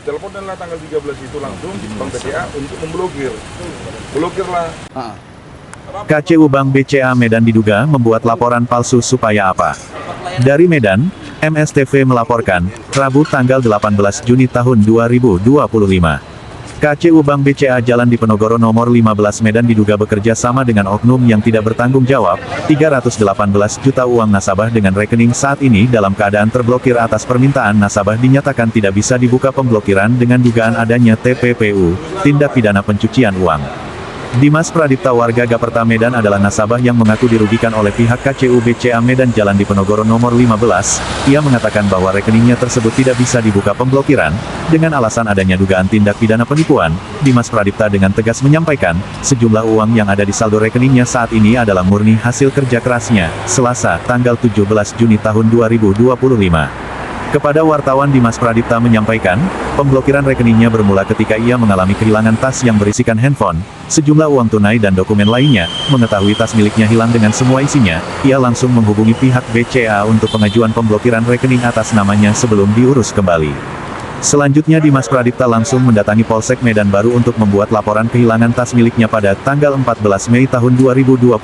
Diteleponlah tanggal 13 itu langsung Bank BCA untuk memblokir. Blokirlah. KCU Bank BCA Medan diduga membuat laporan palsu supaya apa? Dari Medan, MSTV melaporkan, Rabu tanggal 18 Juni tahun 2025. KCU Bank BCA Jalan Diponegoro nomor 15 Medan diduga bekerja sama dengan oknum yang tidak bertanggung jawab, 318 juta uang nasabah dengan rekening saat ini dalam keadaan terblokir atas permintaan nasabah dinyatakan tidak bisa dibuka pemblokiran dengan dugaan adanya TPPU, tindak pidana pencucian uang. Dimas Pradipta warga Gaperta Medan adalah nasabah yang mengaku dirugikan oleh pihak KCU BCA Medan Jalan Diponegoro nomor 15. Ia mengatakan bahwa rekeningnya tersebut tidak bisa dibuka pemblokiran, dengan alasan adanya dugaan tindak pidana penipuan. Dimas Pradipta dengan tegas menyampaikan, sejumlah uang yang ada di saldo rekeningnya saat ini adalah murni hasil kerja kerasnya. Selasa, tanggal 17 Juni tahun 2025. Kepada wartawan Dimas Pradipta menyampaikan, pemblokiran rekeningnya bermula ketika ia mengalami kehilangan tas yang berisikan handphone, sejumlah uang tunai dan dokumen lainnya. Mengetahui tas miliknya hilang dengan semua isinya, ia langsung menghubungi pihak BCA untuk pengajuan pemblokiran rekening atas namanya sebelum diurus kembali. Selanjutnya Dimas Pradipta langsung mendatangi Polsek Medan Baru untuk membuat laporan kehilangan tas miliknya pada tanggal 14 Mei tahun 2025,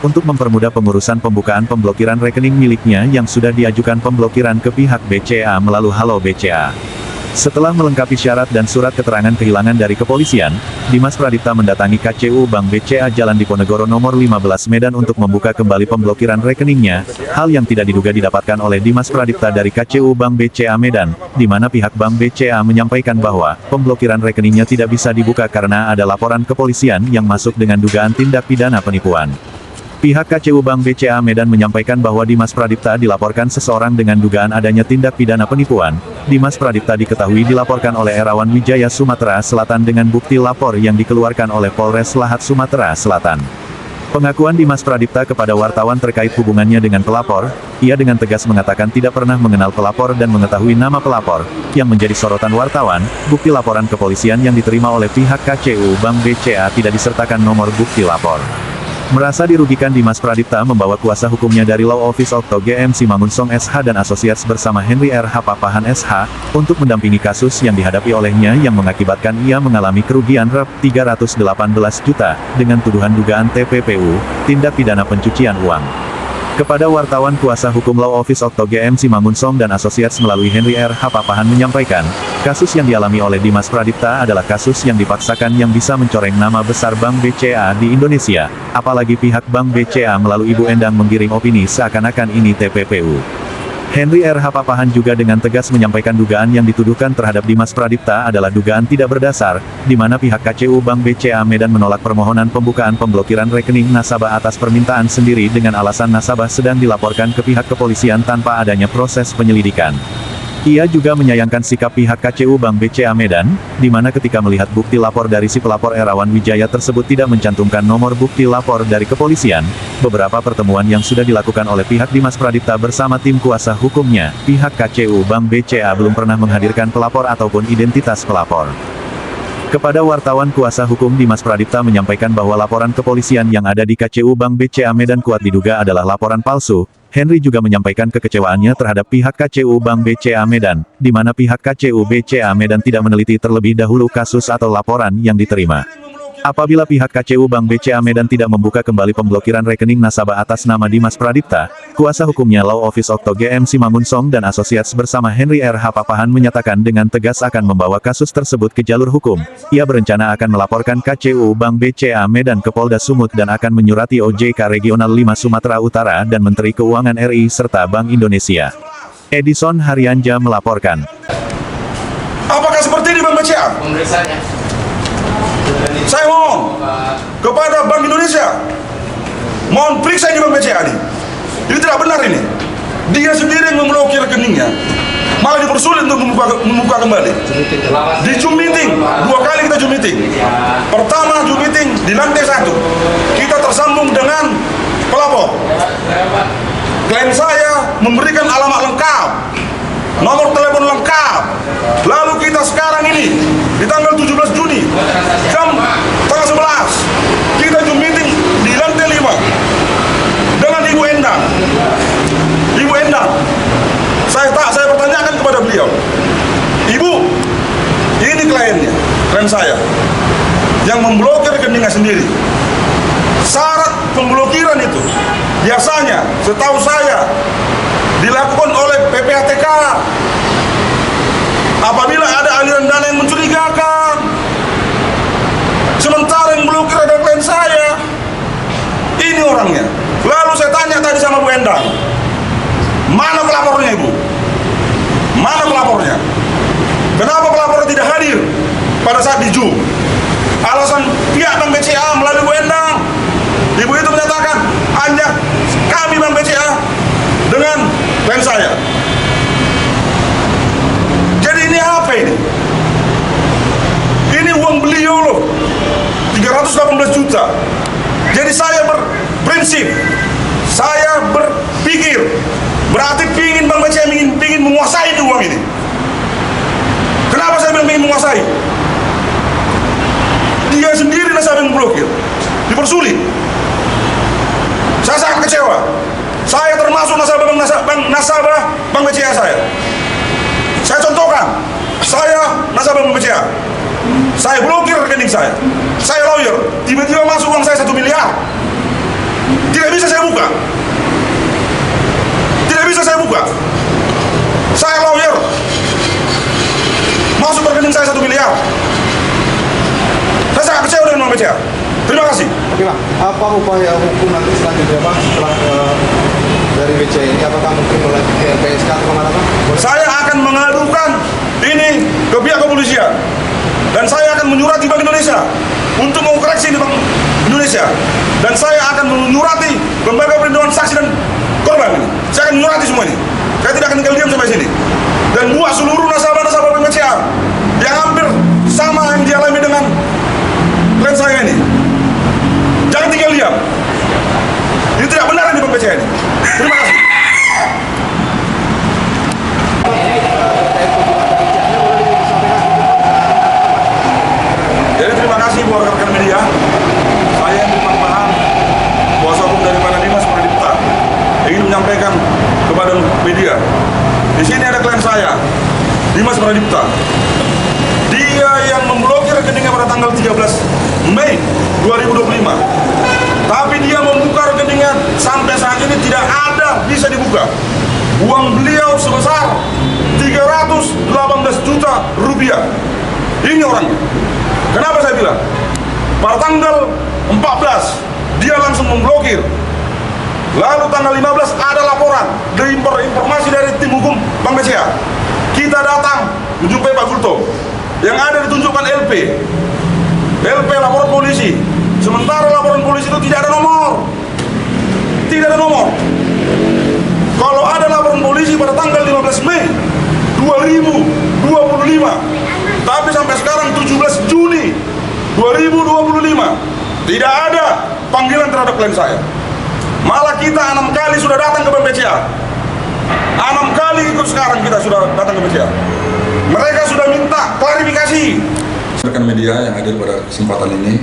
untuk mempermudah pengurusan pembukaan pemblokiran rekening miliknya yang sudah diajukan pemblokiran ke pihak BCA melalui Halo BCA. Setelah melengkapi syarat dan surat keterangan kehilangan dari kepolisian, Dimas Pradipta mendatangi KCU Bank BCA Jalan Diponegoro nomor 15 Medan untuk membuka kembali pemblokiran rekeningnya, hal yang tidak diduga didapatkan oleh Dimas Pradipta dari KCU Bank BCA Medan, di mana pihak Bank BCA menyampaikan bahwa pemblokiran rekeningnya tidak bisa dibuka karena ada laporan kepolisian yang masuk dengan dugaan tindak pidana penipuan. Pihak KCU Bank BCA Medan menyampaikan bahwa Dimas Pradipta dilaporkan seseorang dengan dugaan adanya tindak pidana penipuan. Dimas Pradipta diketahui dilaporkan oleh Erawan Wijaya Sumatera Selatan dengan bukti lapor yang dikeluarkan oleh Polres Lahat Sumatera Selatan. Pengakuan Dimas Pradipta kepada wartawan terkait hubungannya dengan pelapor, ia dengan tegas mengatakan tidak pernah mengenal pelapor dan mengetahui nama pelapor. Yang menjadi sorotan wartawan, bukti laporan kepolisian yang diterima oleh pihak KCU Bank BCA tidak disertakan nomor bukti lapor. Merasa dirugikan, Dimas Pradipta membawa kuasa hukumnya dari Law Office Okto GM Simangunsong SH dan Associates bersama Henry RH Papahan SH, untuk mendampingi kasus yang dihadapi olehnya yang mengakibatkan ia mengalami kerugian Rp. 318 juta, dengan tuduhan dugaan TPPU, tindak pidana pencucian uang. Kepada wartawan kuasa hukum Law Office Okto GM Simangunsong dan Associates melalui Henry RH Papahan menyampaikan, kasus yang dialami oleh Dimas Pradipta adalah kasus yang dipaksakan yang bisa mencoreng nama besar Bank BCA di Indonesia, apalagi pihak Bank BCA melalui Ibu Endang menggiring opini seakan-akan ini TPPU. Henry RH Papahan juga dengan tegas menyampaikan dugaan yang dituduhkan terhadap Dimas Pradipta adalah dugaan tidak berdasar, di mana pihak KCU Bank BCA Medan menolak permohonan pembukaan pemblokiran rekening nasabah atas permintaan sendiri dengan alasan nasabah sedang dilaporkan ke pihak kepolisian tanpa adanya proses penyelidikan. Ia juga menyayangkan sikap pihak KCU Bank BCA Medan, di mana ketika melihat bukti lapor dari si pelapor Erawan Wijaya tersebut tidak mencantumkan nomor bukti lapor dari kepolisian. Beberapa pertemuan yang sudah dilakukan oleh pihak Dimas Pradipta bersama tim kuasa hukumnya, pihak KCU Bank BCA belum pernah menghadirkan pelapor ataupun identitas pelapor. Kepada wartawan kuasa hukum Dimas Pradipta menyampaikan bahwa laporan kepolisian yang ada di KCU Bank BCA Medan kuat diduga adalah laporan palsu. Henry juga menyampaikan kekecewaannya terhadap pihak KCU Bank BCA Medan, di mana pihak KCU BCA Medan tidak meneliti terlebih dahulu kasus atau laporan yang diterima. Apabila pihak KCU Bank BCA Medan tidak membuka kembali pemblokiran rekening nasabah atas nama Dimas Pradipta, kuasa hukumnya Law Office Okto GM Simangunsong dan Associates bersama Henry RH Papahan menyatakan dengan tegas akan membawa kasus tersebut ke jalur hukum. Ia berencana akan melaporkan KCU Bank BCA Medan ke Polda Sumut dan akan menyurati OJK Regional 5 Sumatera Utara dan Menteri Keuangan RI serta Bank Indonesia. Edison Haryanja melaporkan. Apakah seperti ini Bank BCA? Pemeriksaannya. Saya mohon kepada Bank Indonesia, mohon periksa ini Bank BCA ini. Ini tidak benar ini. Dia sendiri yang memblokir rekeningnya, malah dipersulit untuk membuka kembali. Di Zoom meeting, 2 kali kita Zoom meeting. Pertama Zoom meeting di lantai 1, kita tersambung dengan pelapor. Klien saya memberikan alamat lengkap, nomor telepon lengkap. Lalu kita sekarang ini di tanggal 17 Juni jam tanggal 11 kita Zoom meeting di lantai 5 dengan Ibu Endang. Ibu Endang, saya pertanyakan kepada beliau, Ibu, klien saya yang memblokir rekeningnya sendiri. Syarat pemblokiran itu biasanya setahu saya dilakukan oleh PPATK apabila ada aliran dana yang mencurigakan. Sementara yang blokir adalah klien saya. Ini orangnya. Lalu saya tanya tadi sama Bu Endang, mana pelapornya Ibu? Mana pelapornya? Kenapa pelapornya tidak hadir pada saat di Zoom? Alasan pihak Bank BCA melalui Bu Endang. Ibu itu menyatakan hanya kami Bank BCA dengan klien saya. Jadi ini apa ini? Ini uang beliau loh, 318 juta. Jadi saya berprinsip, saya berpikir, berarti pingin Bank BCA pingin menguasai uang ini. Kenapa saya bilang ingin menguasai? Dia sendiri nasabah yang blokir, dipersulit. Saya sangat kecewa. Saya termasuk nasabah Bank BCA saya. Saya contohkan, saya nasabah Bank BCA. Saya blokir rekening saya. Saya lawyer, tiba-tiba masuk uang saya 1 miliar. Tidak bisa saya buka. Tidak bisa saya buka. Saya lawyer, masuk rekening saya 1 miliar. Saya sangat kecewa dengan Bank BCA. Terima kasih. Oke Pak, apa upaya hukum nanti selanjutnya Pak setelah dari BCA ini? Apakah mungkin melalui ke LPSK atau kemana Pak? Saya akan mengadukan ini ke pihak kepolisian. Dan saya akan menyurati Bank Indonesia untuk mengkoreksi di Bank Indonesia. Dan saya akan menyurati lembaga perlindungan saksi dan korban ini. Saya akan menyurati semua ini. Saya tidak akan tinggal diam sampai sini. Dan buat seluruh nasabah-nasabah Bank BCA yang hampir sama yang dialami dengan klien saya ini. Jangan tinggal diam. Ini tidak benar di Bank BCA ini. Terima kasih. Jadi terima kasih buat rekan-rekan media. Saya yang Paham, kuasa hukum daripada Dimas Pradipta, ingin menyampaikan kepada media. Di sini ada klien saya, Dimas Pradipta. Dia yang memblokir rekeningnya pada tanggal 13 Mei 2025. Tapi dia membuka rekeningnya sampai saat ini tidak ada bisa dibuka. Uang beliau sebesar 318 juta rupiah. Ini orangnya. Kenapa saya bilang? Pada tanggal 14 dia langsung memblokir. Lalu tanggal 15 ada laporan dari informasi dari tim hukum Bank BCA. Kita datang menjumpai Pak Gulto. Yang ada ditunjukkan LP laporan polisi. Sementara laporan polisi itu tidak ada nomor. Tidak ada nomor. Kalau ada laporan polisi pada tanggal 15 Mei 2025, tapi sampai sekarang 17 Juni 2025 tidak ada panggilan terhadap klien saya. Malah kita 6 kali sudah datang ke Bank BCA. 6 kali ikut sekarang kita sudah datang ke BCA. Mereka sudah minta klarifikasi. Rekan media yang hadir pada kesempatan ini,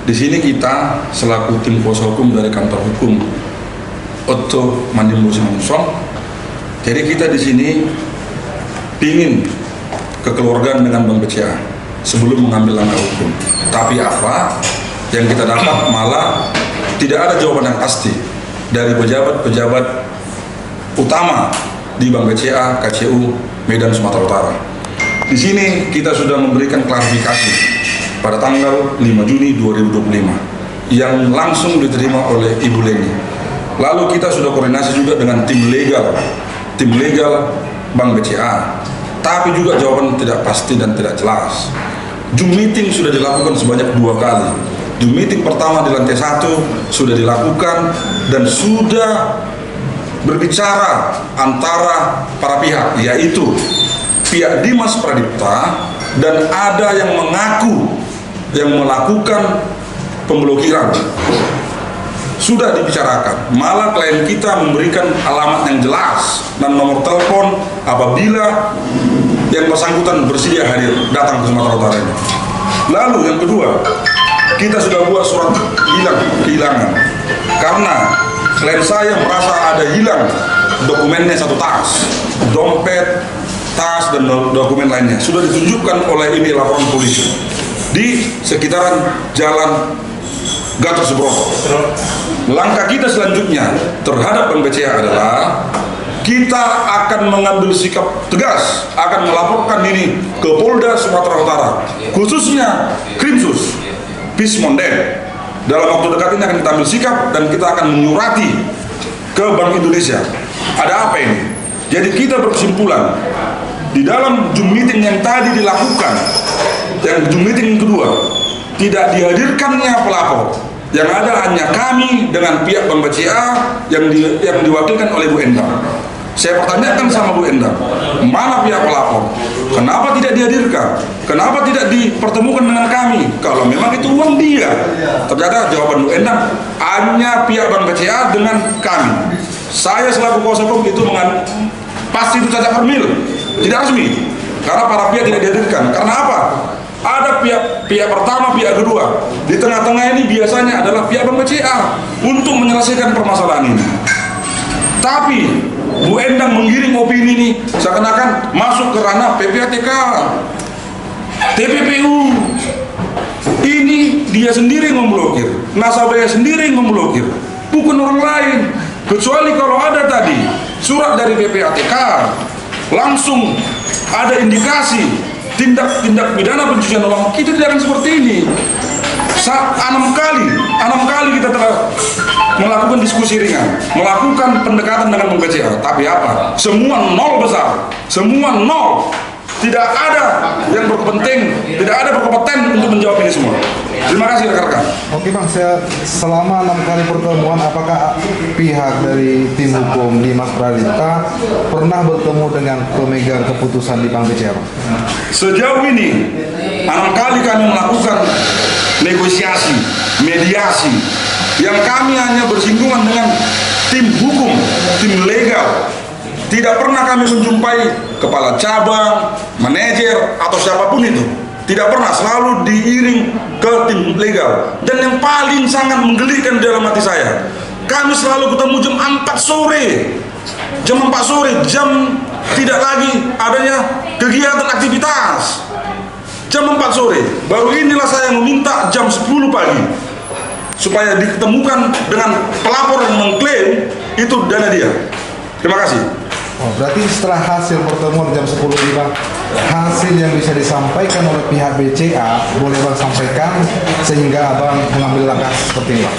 di sini kita selaku tim kuasa hukum dari kantor hukum Otto Mandimbo Simanusong. Jadi kita di sini ingin kekeluargaan dengan Bank BCA sebelum mengambil langkah hukum. Tapi apa yang kita dapat malah tidak ada jawaban yang pasti dari pejabat-pejabat utama di Bank BCA KCU Medan Sumatera Utara. Di sini kita sudah memberikan klarifikasi pada tanggal 5 Juni 2025 yang langsung diterima oleh Ibu Leni. Lalu kita sudah koordinasi juga dengan tim legal Bank BCA. Tapi juga jawaban tidak pasti dan tidak jelas. Zoom meeting sudah dilakukan sebanyak 2 kali. Zoom meeting pertama di lantai 1 sudah dilakukan dan sudah berbicara antara para pihak, yaitu pihak Dimas Pradipta dan ada yang mengaku yang melakukan pemblokiran. Sudah dibicarakan, malah klien kita memberikan alamat yang jelas dan nomor telepon apabila yang bersangkutan bersedia hadir datang ke Sumatera Utara ini. Lalu yang kedua, kita sudah buat surat kehilangan karena klien saya merasa ada hilang dokumennya 1 tas, dompet, tas dan dokumen lainnya sudah ditunjukkan oleh ini laporan polisi di sekitaran Jalan Gatot Subroto. Langkah kita selanjutnya terhadap Bank BCA adalah kita akan mengambil sikap tegas, akan melaporkan ini ke Polda Sumatera Utara, khususnya Krimsus Pismonden. Dalam waktu dekat ini akan kita ambil sikap dan kita akan menyurati ke Bank Indonesia. Ada apa ini? Jadi kita berkesimpulan di dalam Zoom meeting yang tadi dilakukan, yang Zoom meeting yang kedua, tidak dihadirkannya pelapor. Yang ada hanya kami dengan pihak Bank BCA yang diwakilkan oleh Bu Endang. Saya pertanyakan sama Bu Endang, mana pihak pelapor? Kenapa tidak dihadirkan? Kenapa tidak dipertemukan dengan kami? Kalau memang itu uang dia. Ternyata jawaban Bu Endang, hanya pihak Bank BCA dengan kami. Saya selaku kuasa hukum itu pasti itu cacat formil, tidak resmi. Karena para pihak tidak dihadirkan. Karena apa? Ada pihak pertama, pihak kedua. Di tengah-tengah ini biasanya adalah pihak Bank BCA untuk menyelesaikan permasalahan ini. Tapi Bu Endang menggiring opini ini seakan-akan masuk ke ranah PPATK, TPPU. Ini dia sendiri yang memblokir, nasabahnya sendiri yang memblokir, bukan orang lain. Kecuali kalau ada tadi surat dari PPATK, langsung ada indikasi tindak pidana pencucian uang, kita tidak akan seperti ini. 6 kali kita telah melakukan diskusi ringan, melakukan pendekatan dengan Bank BCA, tapi apa? Semua nol besar, semua nol. Tidak ada yang berkepenting, tidak ada berkompeten untuk menjawab ini semua. Terima kasih rekan-rekan. Oke Bang, selama 6 kali pertemuan, apakah pihak dari tim hukum Dimas Pradipta pernah bertemu dengan pemegang keputusan di Bank BCA, Bang? Sejauh ini 6 kali kami melakukan negosiasi, mediasi, yang kami hanya bersinggungan dengan tim hukum, tim legal. Tidak pernah kami menjumpai kepala cabang, manajer, atau siapapun itu. Tidak pernah, selalu diiring ke tim legal. Dan yang paling sangat menggelikan dalam hati saya, kami selalu ketemu jam 4 sore. Jam 4 sore, jam tidak lagi adanya kegiatan aktivitas. Jam 4 sore, baru inilah saya meminta jam 10 pagi. Supaya ditemukan dengan pelapor yang mengklaim itu dana dia. Terima kasih. Oh, berarti setelah hasil pertemuan jam 10 ini Bang, hasil yang bisa disampaikan oleh pihak BCA boleh Bang sampaikan sehingga Abang mengambil langkah seperti ini, Bang?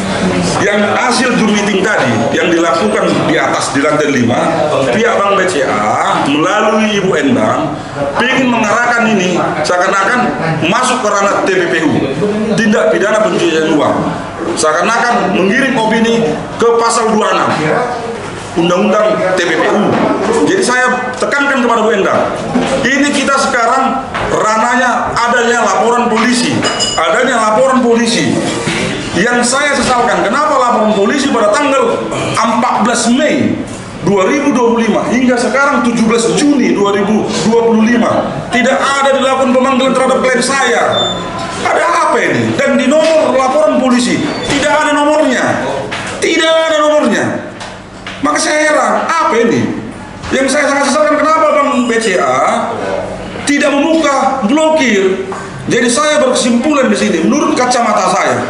Yang hasil Zoom meeting tadi yang dilakukan di atas di lantai 5, pihak Bank BCA melalui Ibu Endang ingin mengarahkan ini seakan-akan masuk ke ranah TPPU, tindak pidana pencucian uang, seakan-akan mengirim opini ke pasal 26 Undang-Undang TPPU. Jadi saya tekankan kepada Bu Endang, ini kita sekarang ranahnya adanya laporan polisi, Yang saya sesalkan, kenapa laporan polisi pada tanggal 14 Mei 2025 hingga sekarang 17 Juni 2025 tidak ada dilakukan pemanggilan terhadap klien saya. Ada apa ini? Dan di nomor laporan polisi tidak ada nomornya. Maka saya heran, apa ini? Yang saya sangat sesalkan, kenapa Bank BCA tidak membuka blokir? Jadi saya berkesimpulan di sini, menurut kacamata saya,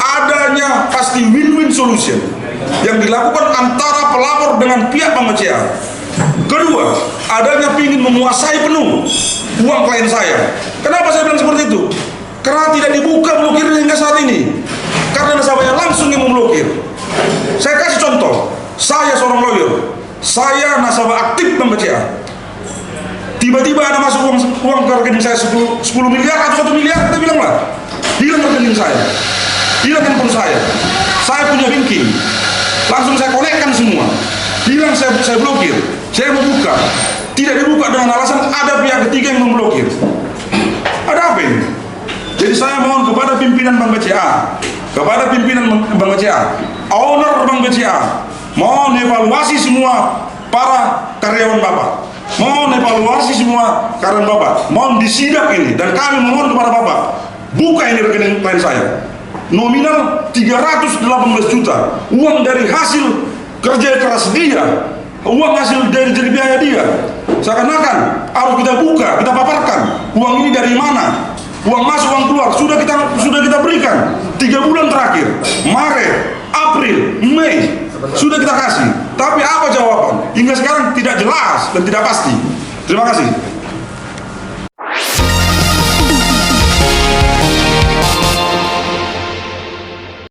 adanya pasti win-win solution yang dilakukan antara pelapor dengan pihak Bank BCA. Kedua, adanya ingin menguasai penuh uang klien saya. Kenapa saya bilang seperti itu? Karena tidak dibuka blokir hingga saat ini. Karena nasabahnya langsung yang memblokir. Saya kasih contoh. Saya seorang lawyer, saya nasabah aktif Bank BCA. Tiba-tiba ada masuk uang ke rekening saya 10 miliar atau 1 miliar, kita bilang lah, hilang rekening saya, hilang handphone saya punya banking, langsung saya konekkan semua, hilang saya blokir, saya membuka, tidak dibuka dengan alasan ada pihak ketiga yang memblokir. Ada apa ini? Jadi saya mohon kepada pimpinan Bank BCA, owner Bank BCA, mohon evaluasi semua para karyawan Bapak. Mohon disidak ini. Dan kami mohon kepada Bapak, buka ini rekening klien saya. Nominal 318 juta. Uang dari hasil kerja keras dia. Uang hasil dari biaya dia. Seakan-akan harus kita buka, kita paparkan uang ini dari mana, uang masuk, uang keluar sudah kita berikan 3 bulan terakhir, Maret, April, Mei sudah kita kasih. Tapi apa jawaban? Hingga sekarang tidak jelas dan tidak pasti. Terima kasih.